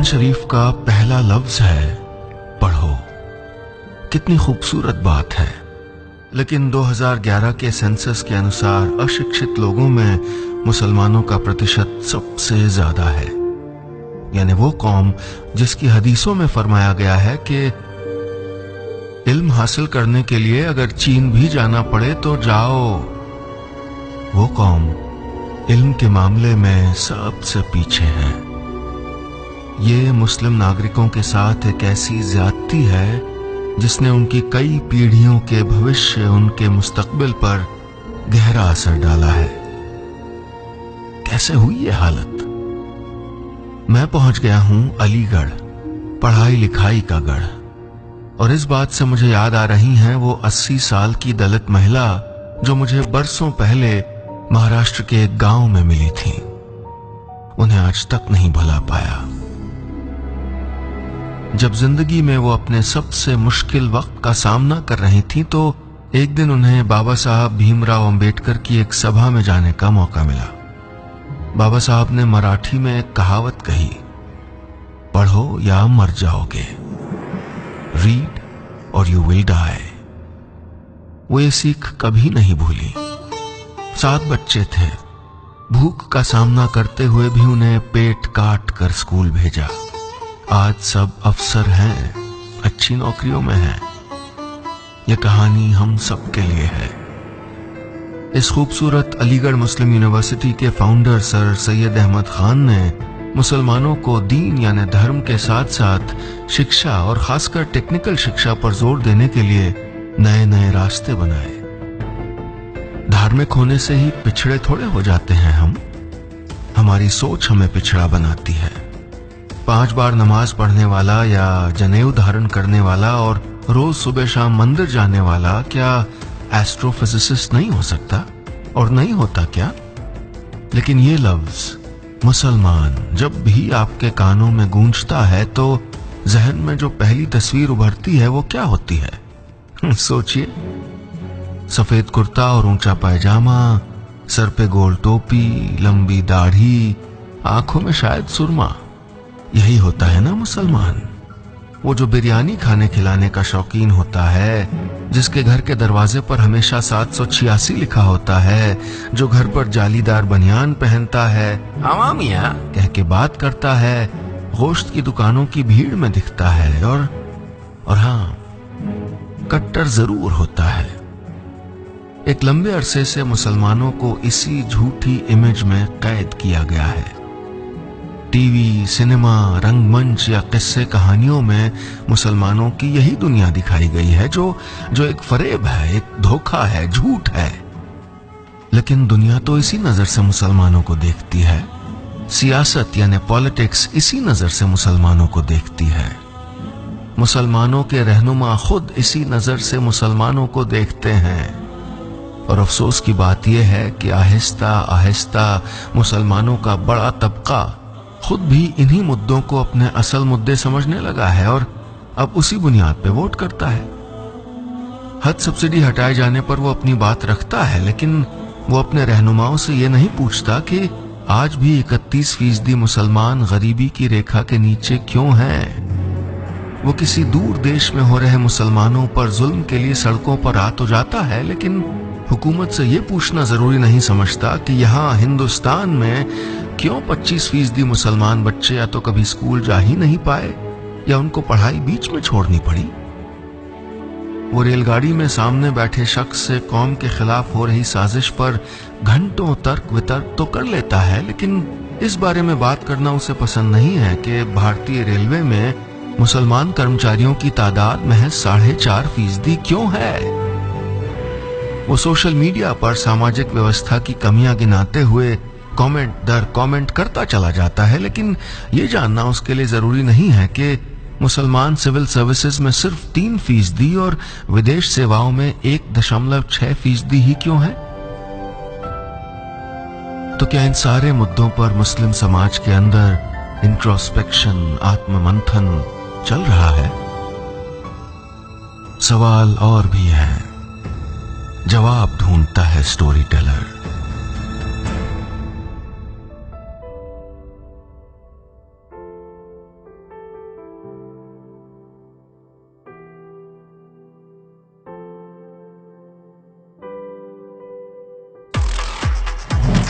कुरान शरीफ का पहला लफ्ज है पढ़ो। कितनी खूबसूरत बात है। लेकिन 2011 के सेंसस के अनुसार अशिक्षित लोगों में मुसलमानों का प्रतिशत सबसे ज्यादा है। यानी वो कौम जिसकी हदीसों में फरमाया गया है कि इल्म हासिल करने के लिए अगर चीन भी जाना पड़े तो जाओ, वो कौम इल्म के मामले में सबसे पीछे है। ये मुस्लिम नागरिकों के साथ एक ऐसी ज्यादती है जिसने उनकी कई पीढ़ियों के भविष्य, उनके मुस्तकबिल पर गहरा असर डाला है। कैसे हुई ये हालत? मैं पहुंच गया हूं अलीगढ़, पढ़ाई लिखाई का गढ़, और इस बात से मुझे याद आ रही हैं वो 80 साल की दलित महिला जो मुझे बरसों पहले महाराष्ट्र के एक गांव में मिली थी। उन्हें आज तक नहीं भुला पाया। जब जिंदगी में वो अपने सबसे मुश्किल वक्त का सामना कर रही थी तो एक दिन उन्हें बाबा साहब भीमराव अंबेडकर की एक सभा में जाने का मौका मिला। बाबा साहब ने मराठी में एक कहावत कही, पढ़ो या मर जाओगे, रीड और यू विल डाई। वो ये सीख कभी नहीं भूली। 7 बच्चे थे। भूख का सामना करते हुए भी उन्हें पेट काट कर स्कूल भेजा। आज सब अफसर हैं, अच्छी नौकरियों में हैं। यह कहानी हम सब के लिए है। इस खूबसूरत अलीगढ़ मुस्लिम यूनिवर्सिटी के फाउंडर सर सैयद अहमद खान ने मुसलमानों को दीन यानी धर्म के साथ साथ शिक्षा और खासकर टेक्निकल शिक्षा पर जोर देने के लिए नए नए रास्ते बनाए। धार्मिक होने से ही पिछड़े थोड़े हो जाते हैं हम। हमारी सोच हमें पिछड़ा बनाती है। 5 बार नमाज पढ़ने वाला या जनेऊ धारण करने वाला और रोज सुबह शाम मंदिर जाने वाला क्या एस्ट्रोफिजिसिस्ट नहीं हो सकता? और नहीं होता क्या? लेकिन ये लफ्ज मुसलमान जब भी आपके कानों में गूंजता है तो जहन में जो पहली तस्वीर उभरती है वो क्या होती है? सोचिए, सफेद कुर्ता और ऊंचा पायजामा, सर पे गोल टोपी, लंबी दाढ़ी, आंखों में शायद सुरमा। यही होता है ना मुसलमान। वो जो बिरयानी खाने खिलाने का शौकीन होता है, जिसके घर के दरवाजे पर हमेशा 786 लिखा होता है, जो घर पर जालीदार बनियान पहनता है, आवा मियां कह के बात करता है, गोश्त की दुकानों की भीड़ में दिखता है, और हाँ, कट्टर जरूर होता है। एक लंबे अरसे से मुसलमानों को इसी झूठी इमेज में कैद किया गया है। टीवी, सिनेमा, रंगमंच या किस्से कहानियों में मुसलमानों की यही दुनिया दिखाई गई है जो एक फरेब है, एक धोखा है, झूठ है। लेकिन दुनिया तो इसी नजर से मुसलमानों को देखती है। सियासत यानी पॉलिटिक्स इसी नजर से मुसलमानों को देखती है। मुसलमानों के रहनुमा खुद इसी नजर से मुसलमानों को देखते हैं। और अफसोस की बात यह है कि आहिस्ता आहिस्ता मुसलमानों का बड़ा तबका खुद भी इन्हीं मुद्दों को अपने असल मुद्दे समझने लगा है और अब उसी बुनियाद पे वोट करता है। हज सब्सिडी हटाए जाने पर वो अपनी बात रखता है, लेकिन वो अपने रहनुमाओं से ये नहीं पूछता कि आज भी 31% मुसलमान गरीबी की रेखा के नीचे क्यों हैं। वो किसी दूर देश में हो रहे मुसलमानों पर जुल्म के लिए सड़कों पर आ तो जाता है, लेकिन हुकूमत से ये पूछना जरूरी नहीं समझता कि यहाँ हिंदुस्तान में क्यों 25% मुसलमान बच्चे या तो कभी स्कूल जा ही नहीं पाए या उनको पढ़ाई बीच में छोड़नी पड़ी। वो रेलगाड़ी में सामने बैठे शख्स से कौम के खिलाफ हो रही साजिश पर घंटों तर्क वितर्क तो कर लेता है, लेकिन इस बारे में बात करना उसे पसंद नहीं है कि भारतीय रेलवे में मुसलमान कर्मचारियों की तादाद महज 4.5% क्यों है। वो सोशल मीडिया पर सामाजिक व्यवस्था की कमियां गिनाते हुए कमेंट दर कमेंट करता चला जाता है, लेकिन ये जानना उसके लिए जरूरी नहीं है कि मुसलमान सिविल सर्विसेज में सिर्फ 3% और विदेश सेवाओं में 1.6% ही क्यों है। तो क्या इन सारे मुद्दों पर मुस्लिम समाज के अंदर इंट्रोस्पेक्शन, आत्ममंथन चल रहा है? सवाल और भी है, जवाब ढूंढता है स्टोरी टेलर।